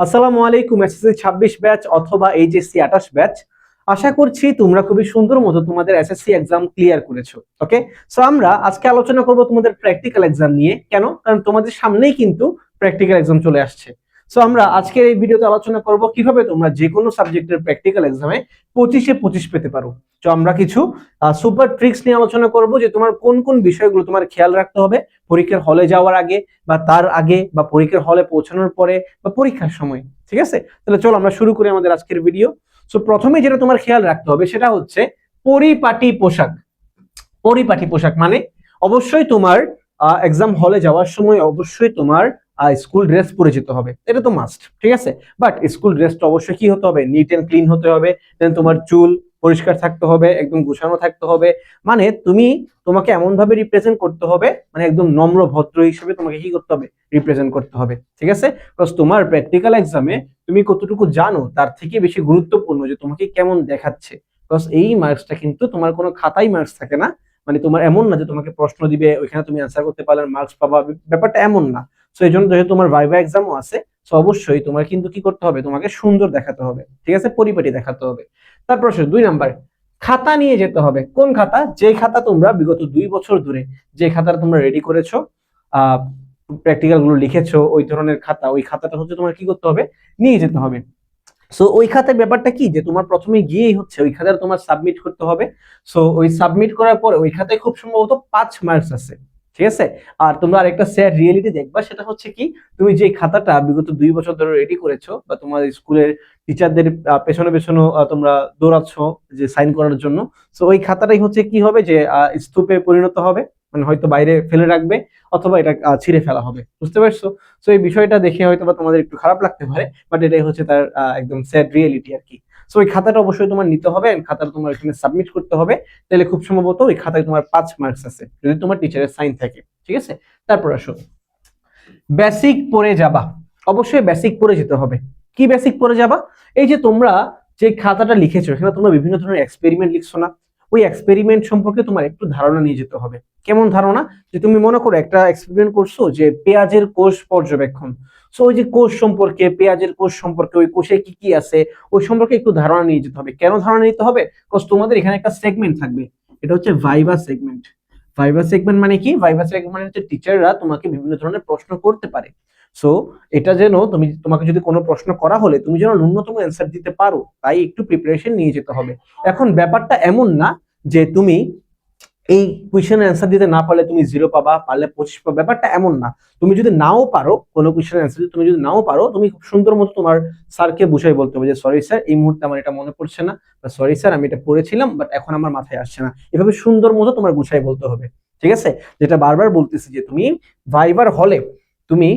আসসালামু আলাইকুম। SSC 26 batch অথবা এইচএসসি 28 ব্যাচ, আশা করছি তোমরা খুবই সুন্দর মতো তোমাদের এসএসসি এক্সাম ক্লিয়ার করেছো। ওকে, সো আমরা আজকে আলোচনা করব তোমাদের প্র্যাকটিক্যাল এক্সাম নিয়ে। কেন? কারণ তোমাদের সামনেই কিন্তু প্র্যাকটিক্যাল এক্সাম চলে আসছে। সো আমরা আজকের এই ভিডিওতে আলোচনা করব কিভাবে তোমরা যে কোনো সাবজেক্টের প্র্যাকটিক্যাল এক্সামে 25-এ 25 পেতে পারো। তো আমরা কিছু সুপার ট্রিক্স নিয়ে আলোচনা করব যে তোমার কোন কোন বিষয়গুলো তোমার খেয়াল রাখতে হবে পরীক্ষার হলে যাওয়ার আগে বা তার আগে বা পরীক্ষার হলে পৌঁছানোর পরে বা পরীক্ষার সময়। ঠিক আছে, তাহলে চলো আমরা শুরু করি আমাদের আজকের ভিডিও। সো প্রথমে যেটা তোমার খেয়াল রাখতে হবে সেটা হচ্ছে পরিপাটি পোশাক। পরিপাটি পোশাক মানে অবশ্যই তোমার এক্সাম হলে যাওয়ার সময় অবশ্যই তোমার স্কুল ড্রেস পরে যেতে হবে, এটা তো মাস্ট। ঠিক আছে, বাট স্কুল ড্রেসটা অবশ্যই কি হতে হবে? নিট এন্ড ক্লিন হতে হবে। দেন তোমার চুল পরিষ্কার থাকতে হবে, একদম গুছানো থাকতে হবে। মানে তোমাকে এমন ভাবে রিপ্রেজেন্ট করতে হবে, মানে একদম নম্র ভদ্র হিসেবে তোমাকে কি করতে হবে? রিপ্রেজেন্ট করতে হবে। ঠিক আছে, বিকজ তোমার প্র্যাকটিক্যাল এক্সামে তুমি কতটুকু জানো তার থেকে বেশি গুরুত্বপূর্ণ যে তোমাকে কেমন দেখাচ্ছে। বিকজ এই মার্কসটা কিন্তু তোমার কোনো খাতায় মার্কস থাকে না। মানে তোমার এমন না যে তোমাকে প্রশ্ন দিবে ওইখানে তুমি অ্যান্সার করতে পারলে মার্কস পাবা, ব্যাপারটা এমন না। সো এই জন্য যেহেতু তোমার ভাইভা এক্সামও আছে, সো অবশ্যই তোমার কিন্তু কি করতে হবে? তোমাকে সুন্দর দেখাতে হবে। ঠিক আছে, পরিপাটি দেখাতে হবে। তারপর 2 নাম্বার, খাতা নিয়ে যেতে হবে। কোন খাতা? যে খাতা তোমরা বিগত 2 বছর ধরে যে খাতাটা তোমরা রেডি করেছো, আহ প্র্যাকটিক্যাল গুলো লিখেছো, ওই ধরনের খাতা, ওই খাতাটা হচ্ছে তোমার কি করতে হবে? নিয়ে যেতে হবে। সো ওই খাতার ব্যাপারটা কি যে তোমার প্রথমে গিয়েই হচ্ছে ওই খাতাটা তোমার সাবমিট করতে হবে। সো ওই সাবমিট করার পরে ওই খাতায় খুব সম্ভবত 5 মার্কস আছে। ঠিক আছে, আর তোমরা আরেকটা স্যাড রিয়েলিটি দেখবা, সেটা হচ্ছে কি, তুমি যে খাতাটা বিগত 2 বছর ধরে রেডি করেছো বা তোমার স্কুলের টিচারদের পেছনে পেছনে তোমরা দৌড়াচ্ছ যে সাইন করার জন্য, সো ওই খাতাটাই হচ্ছে কি হবে যে স্তূপে পরিণত হবে। মানে হয়তো বাইরে ফেলে রাখবে অথবা এটা ছিঁড়ে ফেলা হবে। বুঝতে পারছো? সো এই বিষয়টা দেখে হয়তো বা তোমাদের একটু খারাপ লাগতে পারে, বাট এটাই হচ্ছে তার একদম স্যাড রিয়েলিটি আর কি। সো ওই খাতাটা অবশ্যই তোমার নিতে হবে, খাতাটা তোমার এখানে সাবমিট করতে হবে। তাহলে খুব সম্ভবত ওই খাতায় তোমার 5 মার্কস আছে যদি তোমার টিচারের সাইন থাকে। ঠিক আছে, তারপর আসো বেসিক পড়ে যাবা। অবশ্যই বেসিক পড়ে যেতে হবে। কি বেসিক পড়ে যাবা? এই যে তোমরা যে খাতাটা লিখেছো এখানে তোমরা বিভিন্ন ধরনের এক্সপেরিমেন্ট লিখছো না? ওই এক্সপেরিমেন্ট সম্পর্কে তোমার একটু ধারণা নিয়ে যেতে হবে। কেমন ধারণা? যে তুমি মনে করো একটা এক্সপেরিমেন্ট করছো যে পেঁয়াজের কোষ পর্যবেক্ষণ। সো ওই যে কোষ সম্পর্কে, পেঁয়াজের কোষ সম্পর্কে, ওই কোষে কি কি আছে ওই সম্পর্কে একটু ধারণা নিয়ে যেতে হবে। কেন ধারণা নিতে হবে? বিকজ তোমাদের এখানে একটা সেগমেন্ট থাকবে, এটা হচ্ছে ভাইভা সেগমেন্ট। ভাইভা সেগমেন্ট মানে কি? ভাইভা সেগমেন্ট মানে হচ্ছে টিচাররা তোমাকে বিভিন্ন ধরনের প্রশ্ন করতে পারে। সো এটা যেন তোমাকে যদি কোনো প্রশ্ন করা হলে তুমি যেন ন্যূনতম অ্যান্সার দিতে পারো, তাই একটু প্রিপারেশন নিয়ে যেতে হবে। এখন ব্যাপারটা এমন না যে তুমি এই কোয়েশ্চেনের অ্যান্সার দিতে না পারলে তুমি 0 পাবা, পারলে 25 পাবা, ব্যাপারটা এমন না। তুমি যদি নাও পারো কোনো কোয়েশ্চেনের অ্যান্সার, তুমি যদি নাও পারো, তুমি খুব সুন্দর মতো তোমার স্যারকে বুঝাই বলতে হবে যে সরি স্যার, এই মুহূর্তে আমার এটা মনে পড়ছে না, বা সরি স্যার আমি এটা পড়েছিলাম বাট এখন আমার মাথায় আসছে না। এভাবে সুন্দর মতো তোমার গুছাই বলতে হবে। ঠিক আছে, যেটা বারবার বলতেছি যে তুমি ভাইবার হলে তুমি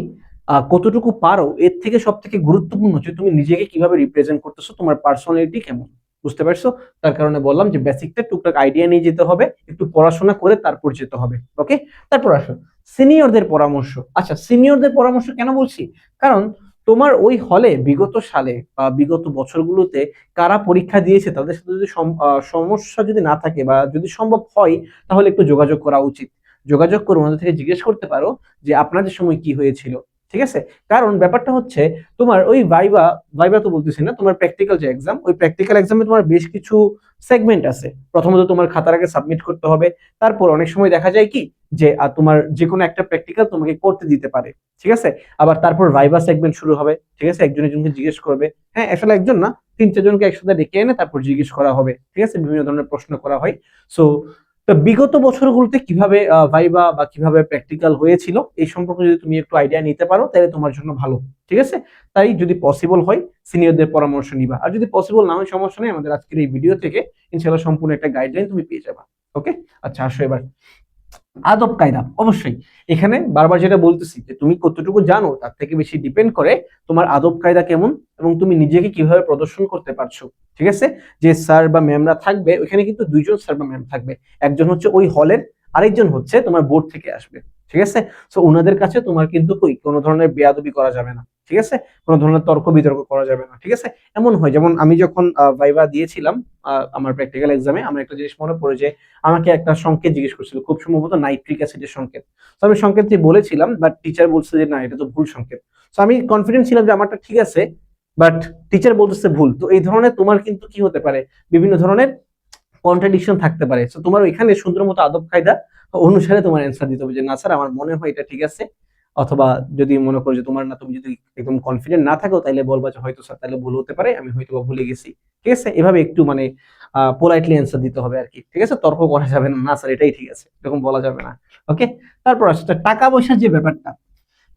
কতটুকু পারো, এর থেকে সব থেকে গুরুত্বপূর্ণ হচ্ছে তুমি নিজেকে কিভাবে রিপ্রেজেন্ট করতেছো, তোমার পার্সোনালিটি কেমন। বুঝতে পারছো? তার কারণে বললাম যে বেসিকটা টুকটাক আইডিয়া নিয়ে যেতে হবে, একটু পড়াশোনা করে তারপর যেতে হবে। ওকে, তারপর আসো সিনিয়রদের পরামর্শ। আচ্ছা, সিনিয়রদের পরামর্শ কেন বলছি? কারণ তোমার ওই হলে বিগত সালে বা বিগত বছরগুলোতে কারা পরীক্ষা দিয়েছে তাদের সাথে যদি সমস্যা যদি না থাকে বা যদি সম্ভব হয়, তাহলে একটু যোগাযোগ করা উচিত। যোগাযোগ করে ওনাদের থেকে জিজ্ঞেস করতে পারো যে আপনাদের সময় কি হয়েছিল। ঠিক আছে, কারণ ব্যাপারটা হচ্ছে তোমার ওই ভাইবা, ভাইবা তো বলতেছি না, তোমার প্র্যাকটিক্যাল যে এক্সাম, ওই প্র্যাকটিক্যাল এক্সামে তোমার বেশ কিছু সেগমেন্ট আছে। প্রথমত তোমার খাতার আগে সাবমিট করতে হবে। তারপর অনেক সময় দেখা যায় কি যে তোমার যে কোনো একটা প্র্যাকটিক্যাল তোমাকে করতে দিতে পারে। ঠিক আছে, আবার তারপর ভাইবা সেগমেন্ট শুরু হবে। ঠিক আছে, একজন একজনকে জিজ্ঞেস করবে। হ্যাঁ, আসলে একজন না, 3-4 জনকে একসাথে ডেকে এনে তারপর জিজ্ঞেস করা হবে। ঠিক আছে, বিভিন্ন ধরনের প্রশ্ন করা হয়। সো তো বিগত বছরগুলোতে কিভাবে ভাইবা বা কিভাবে প্র্যাকটিক্যাল হয়েছিল এই সম্পর্কে যদি তুমি একটু আইডিয়া নিতে পারো তাহলে তোমার জন্য ভালো। ঠিক আছে, তাই যদি পসিবল হয় সিনিয়রদের পরামর্শ নিবা, আর যদি পসিবল না হয় সমস্যা নেই, আমাদের আজকের এই ভিডিও থেকে ইনশাআল্লাহ সম্পূর্ণ একটা গাইডলাইন তুমি পেয়ে যাবা। ওকে, আচ্ছা আসো এবার আদব কায়দা। অবশ্যই এখানে বারবার যেটা বলতেছি যে তুমি কতটুকু জানো তার থেকে বেশি ডিপেন্ড করে তোমার আদব কায়দা কেমন এবং তুমি নিজেকে কিভাবে প্রদর্শন করতে পারছো। ঠিক আছে, যে স্যার বা ম্যামরা থাকবে ওইখানে কিন্তু 2জন স্যার বা ম্যাম থাকবে। একজন হচ্ছে ওই হলের, আরেকজন হচ্ছে তোমার বোর্ড থেকে আসবে। ঠিক আছে, সো ওনাদের কাছে তোমার কিন্তু কোনো ধরনের বেয়াদবি করা যাবে না। ঠিক আছে? কোনো ধরনের তর্ক বিতর্ক করা যাবে না, ঠিক আছে? এমন হয় যেমন আমি যখন ভাইবা দিয়েছিলাম আমার প্র্যাকটিক্যাল এক্সামে, আমার একটা জিনিস মনে পড়ে যে আমাকে একটা সংকেত জিজ্ঞেস করছিল, খুব সম্ভবত নাইট্রিক অ্যাসিডের সংকেত। তো আমি সংকেতটি বলেছিলাম, বাট টিচার বলছে যে না, এটা তো ভুল সংকেত। তো আমি কনফিডেন্ট ছিলাম যে আমারটা ঠিক আছে, বাট টিচার বলতেছে ভুল। তো এই ধরনের তোমার কিন্তু কি হতে পারে, বিভিন্ন ধরনের কন্ট্রাডিকশন থাকতে পারে। তো তোমার এখানে সুন্দর মতো আদব কায়দা অনুসারে তোমার অ্যান্সার দিতে হবে যে না স্যার, আমার মনে হয় এটা ঠিক আছে। অথবা যদি মনে করো যে তোমার না, তুমি যদি একদম কনফিডেন্ট না থাকো, তাহলে বলবা যে হয়তো স্যার তাহলে ভুল হতে পারে, আমি হয়তো বা ভুলে গেছি, ঠিক আছে? এভাবে একটু মানে পোলাইটলি অ্যান্সার দিতে হবে আর কি, ঠিক আছে? তর্ক করা যাবে না, না স্যার এটাই ঠিক আছে, এরকম বলা যাবে না। ওকে, তারপর আসছে টাকা পয়সার যে ব্যাপারটা,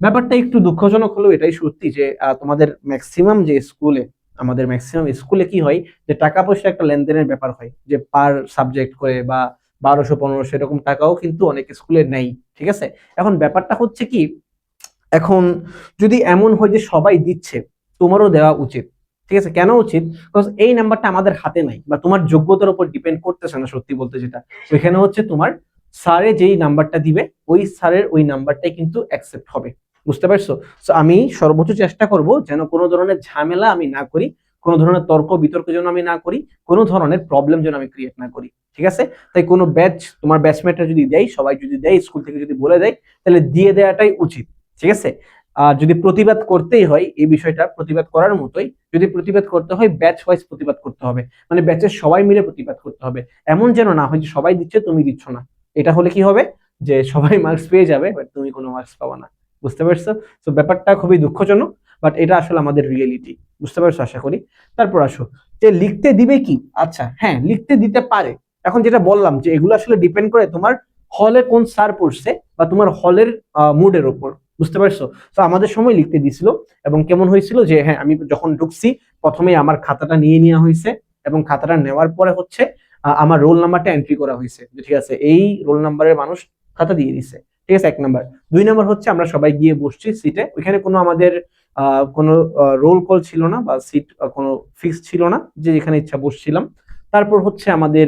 ব্যাপারটা একটু দুঃখজনক হলেও এটাই সত্যি যে তোমাদের ম্যাক্সিমাম যে স্কুলে, আমাদের ম্যাক্সিমাম স্কুলে কি হয় যে টাকা পয়সা একটা লেনদেনের ব্যাপার হয়, যে পার সাবজেক্ট করে বা 1200 1500 এরকম টাকাও কিন্তু অনেক স্কুলে নেই, ঠিক আছে? এখন ব্যাপারটা হচ্ছে কি, এখন যদি এমন হয় যে সবাই দিচ্ছে, তোমারও দেওয়া উচিত, ঠিক আছে? কেন উচিত? বিকজ এই নাম্বারটা আমাদের হাতে নাই বা তোমার যোগ্যতার উপর ডিপেন্ড করতেছে না, সত্যি বলতে যেটা ওইখানে হচ্ছে তোমার স্যারে যেই নাম্বারটা দিবে, ওই স্যারের ওই নাম্বারটাই কিন্তু অ্যাকসেপ্ট হবে, বুঝতে পারছো? তো আমি সর্বোচ্চ চেষ্টা করব যেন কোনো ধরনের ঝামেলা আমি না করি, কোনো ধরনের তর্ক বিতর্ক যেন আমি না করি, কোনো ধরনের প্রবলেম যেন আমি ক্রিয়েট না করি, ঠিক আছে? তাই কোনো ব্যাচ, তোমার ব্যাচমেটরা যদি দেয়, সবাই যদি দেয়, স্কুল থেকে যদি বলে দেয়, তাহলে দিয়ে দেওয়াটাই উচিত, ঠিক আছে? আর যদি প্রতিবাদ করতেই হয়, এই বিষয়টা প্রতিবাদ করার মতোই, যদি প্রতিবাদ করতে হয় ব্যাচ ওয়াইজ প্রতিবাদ করতে হবে, মানে ব্যাচের সবাই মিলে প্রতিবাদ করতে হবে। এমন যেন না হয় যে সবাই দিচ্ছে তুমি দিচ্ছ না, এটা হলে কি হবে যে সবাই মার্কস পেয়ে যাবে বাট তুমি কোনো মার্কস পাবা না, বুঝতে পারছো? তো ব্যাপারটা খুবই দুঃখজনক, বাট এটা আসলে আমাদের রিয়েলিটি, বুঝতে পারছো আশা করি। তারপর আসো যে লিখতে দিবে কি, আচ্ছা হ্যাঁ, লিখতে দিতে পারে। এখন যেটা বললাম যে এগুলো আসলে ডিপেন্ড করে তোমার হলে কোন স্যার পড়ছে বা তোমার হলের মুডের উপর, বুঝতে পারছো? তো আমাদের সময় লিখতে দিছিল, এবং কেমন হয়েছিল যে হ্যাঁ, আমি যখন ঢুকছি প্রথমে আমার খাতাটা নিয়ে নেওয়া হয়েছে, এবং খাতাটা নেওয়ার পরে হচ্ছে আমার রোল নাম্বারটা এন্ট্রি করা হয়েছে, ঠিক আছে? এই রোল নাম্বারের মানুষ খাতা দিয়ে দিছে, ঠিক আছে? 1 নাম্বার। 2 নাম্বার হচ্ছে আমরা সবাই গিয়ে বসছি সিটে, ওইখানে কোনো আমাদের কোনো রোল কল ছিল না বা সিট কোনো ফিক্স ছিল না, যে যেখানে ইচ্ছা বসছিলাম। তারপর হচ্ছে আমাদের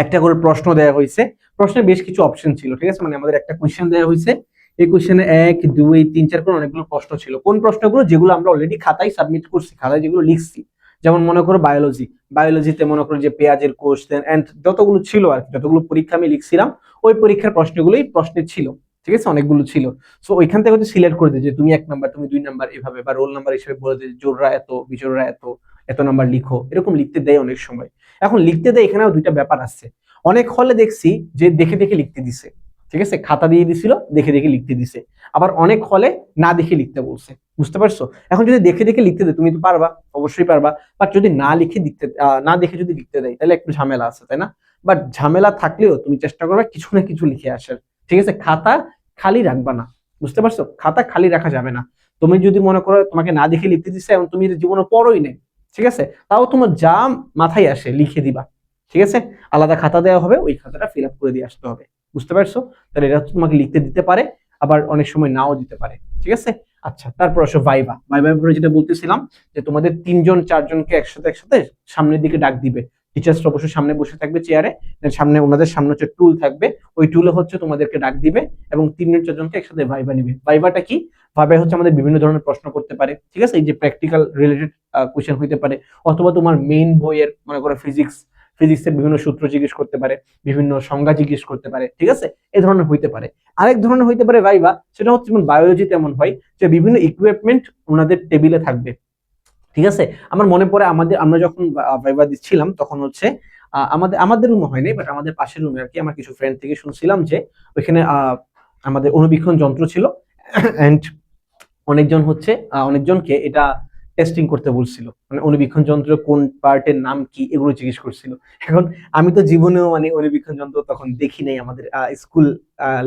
একটা করে প্রশ্ন দেওয়া হয়েছে, প্রশ্নে বেশ কিছু অপশন ছিল, ঠিক আছে? মানে আমাদের একটা কোয়েশ্চেন দেওয়া হয়েছে, এই কোয়েশ্চেনে 1 2 3 4 করে অনেকগুলো প্রশ্ন ছিল। কোন প্রশ্নগুলো? যেগুলো আমরা অলরেডি খাতায় সাবমিট করছি, খাতায় যেগুলো লিখছি। যেমন মনে করো বায়োলজি, বায়োলজিতে মনে করো যে পেঁয়াজের কোশ্চেন এন্ড যতগুলো ছিল আর কি, যতগুলো পরীক্ষা আমি লিখছিলাম, ওই পরীক্ষার প্রশ্নগুলোই প্রশ্নে ছিল, ঠিক আছে? অনেকগুলো ছিল। সো ওইখান থেকে হচ্ছে সিলেক্ট করে দিই যে তুমি 1 নাম্বার, তুমি 2 নাম্বার, এভাবে বা রোল নাম্বার হিসেবে বলে দিই জোররা এত, বিজোররা এত, এত নাম্বার লিখো, এরকম লিখতে দেয় অনেক সময়। এখন লিখতে দেয়, এখানেও দুইটা ব্যাপার আছে। অনেক হলে দেখছি যে দেখে দেখে লিখতে দিছে, ঠিক আছে? খাতা দিয়ে দিছিল, দেখে দেখে লিখতে দিছে। আবার অনেক হলে না দেখে লিখতে বলছে, বুঝতে পারছো? এখন যদি দেখে দেখে লিখতে দেয়, তুমি তো পারবা, অবশ্যই পারবা। বাট যদি না লিখে লিখতে, না দেখে যদি লিখতে দেয়, তাহলে একটু ঝামেলা আছে, তাই না? বাট ঝামেলা থাকলেও তুমি চেষ্টা করবে কিছু না কিছু লিখে আসার, ঠিক আছে? খাতা খালি রাখবা না, বুঝতে পারছো? খাতা খালি রাখা যাবে না। তুমি যদি মনে করো তোমাকে না দেখে লিখতে দিচ্ছে এবং তুমি জীবনে পড়োই নেই, ঠিক আছে, তাও তোমার যা মাথায় আসে লিখে দিবা, ঠিক আছে? আলাদা খাতা দেওয়া হবে, ওই খাতাটা ফিল আপ করে দিয়ে আসতে হবে, বুঝতে পারছো? তাহলে এটা তোমাকে লিখতে দিতে পারে, আবার অনেক সময় নাও দিতে পারে, ঠিক আছে? আচ্ছা, তারপর আসো ভাইবা। ভাইবার পরে যেটা বলতেছিলাম যে তোমাদের 3 জন 4 জনকে একসাথে একসাথে সামনের দিকে ডাক দিবে। টিচার্স অবশ্যই সামনে বসে থাকবে চেয়ারে, সামনে ওনাদের সামনে হচ্ছে টুল থাকবে, ওই টুলে হচ্ছে তোমাদেরকে ডাক দিবে, এবং 3 জন 4 জনকে একসাথে ভাইবা নিবে। ভাইবাটা কি? ভাইবা হচ্ছে আমাদের বিভিন্ন ধরনের প্রশ্ন করতে পারে, ঠিক আছে? এই যে প্র্যাকটিক্যাল রিলেটেড কোয়েশ্চেন হইতে পারে, অথবা তোমার মেইন বইয়ের মনে করো ফিজিক্সের বিভিন্ন সূত্র জিজ্ঞেস করতে পারে, বিভিন্ন সংজ্ঞা জিজ্ঞেস করতে পারে, ঠিক আছে? এই ধরনের হইতে পারে। আরেক ধরনের হইতে পারে ভাইবা, সেটা হচ্ছে যেমন বায়োলজিতে এমন হয় যে বিভিন্ন ইকুইপমেন্ট ওনাদের টেবিলে থাকবে, ঠিক আছে? আমার মনে পড়ে আমরা যখন ভাইবা দিচ্ছিলাম, তখন হচ্ছে আমাদের রুমে হয়নি, বাট আমাদের পাশের রুমে আর কি, আমার কিছু ফ্রেন্ড থেকে শুনছিলাম যে ওইখানে আমাদের অনুবীক্ষণ যন্ত্র ছিল, এন্ড অনেকজনকে এটা টেস্টিং করতে বলছিল, মানে অনুবীক্ষণ যন্ত্র কোন পার্টের নাম কি এগুলো জিজ্ঞেস করছিল। এখন আমি তো জীবনেও মানে অনুবীক্ষণ যন্ত্র তখন দেখি নাই আমাদের স্কুল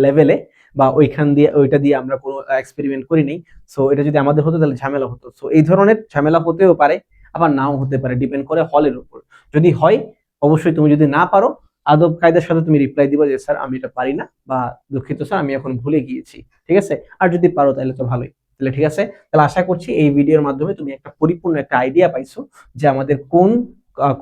লেভেলে, বা ওইটা দিয়ে আমরা কোনো এক্সপেরিমেন্ট করি নাই। সো এটা যদি আমাদের হতো তাহলে ঝামেলা হতো। সো এই ধরনের ঝামেলা হতেও পারে, আবার নাও হতে পারে, ডিপেন্ড করে হলের উপর। যদি হয়, অবশ্যই তুমি যদি না পারো, আদব কায়দার সাথে তুমি রিপ্লাই দিবা যে স্যার আমি এটা পারি না, বা দুঃখিত স্যার আমি এখন ভুলে গিয়েছি, ঠিক আছে? আর যদি পারো তাহলে তো ভালোই, তাহলে ঠিক আছে। তাহলে আশা করছি এই ভিডিওর মাধ্যমে তুমি একটা পরিপূর্ণ একটা আইডিয়া পাইছো যে আমাদের কোন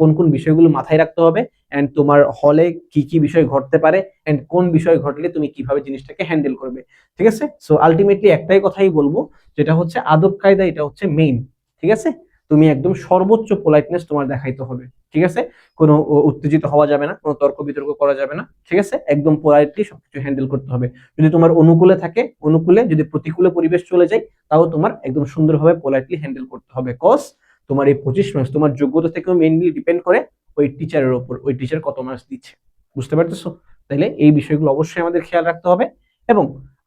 কোন কোন বিষয়গুলো মাথায় রাখতে হবে, এন্ড তোমার হলে কি কি বিষয় ঘটতে পারে, এন্ড কোন বিষয় ঘটলে তুমি কিভাবে জিনিসটাকে হ্যান্ডেল করবে। ঠিক আছে, সো আলটিমেটলি একটাই কথাই বলবো, যেটা হচ্ছে আদব কায়দা, এটা হচ্ছে মেইন। ঠিক আছে, তুমি একদম সর্বোচ্চ পোলাইটনেস তোমার দেখাইতে হবে। ঠিক আছে, কোনো উত্তেজিত হওয়া যাবে না, কোনো তর্ক বিতর্ক করা যাবে না। ঠিক আছে, একদম পোলাইটলি সবকিছু হ্যান্ডেল করতে হবে। যদি তোমার অনুকূলে থাকে অনুকূলে, যদি প্রতিকূলে পরিবেশ চলে যায়, তাও তোমার একদম সুন্দরভাবে পোলাইটলি হ্যান্ডেল করতে হবে। কজ তোমার এই 25 মার্কস তোমার যোগ্যতা থেকেও মেইনলি ডিপেন্ড করে ওই টিচারের উপর, ওই টিচার কত মার্কস দিচ্ছে। বুঝতে পারতেছো? তাইলে এই বিষয়গুলো অবশ্যই আমাদের খেয়াল রাখতে হবে। এবং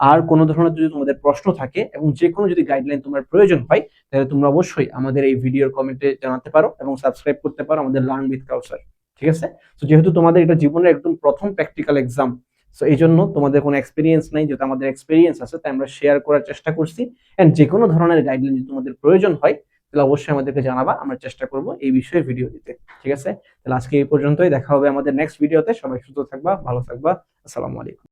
আর কোনো ধরনের যদি তোমাদের প্রশ্ন থাকে এবং যে কোনো যদি গাইডলাইন তোমার প্রয়োজন হয়, তাহলে তোমরা অবশ্যই আমাদের এই ভিডিওর কমেন্টে জানাতে পারো এবং সাবস্ক্রাইব করতে পারো আমাদের লার্ন উইথ কাউসার। ঠিক আছে, তো যেহেতু তোমাদের এটা জীবনের একদম প্রথম প্র্যাকটিক্যাল এক্সাম, সো এই জন্য তোমাদের কোনো এক্সপিরিয়েন্স নাই, যেহেতু আমাদের এক্সপিরিয়েন্স আছে তাই আমরা শেয়ার করার চেষ্টা করছি। এন্ড যে কোনো ধরনের গাইডলাইন যদি তোমাদের প্রয়োজন হয়, তাহলে অবশ্যই আমাদেরকে জানাবা, আমরা চেষ্টা করব এই বিষয়ে ভিডিও দিতে। ঠিক আছে, তাহলে আজকে এই পর্যন্তই, দেখা হবে আমাদের নেক্সট ভিডিওতে। সবাই সুস্থ থাকবা, ভালো থাকবা। আসসালামু আলাইকুম।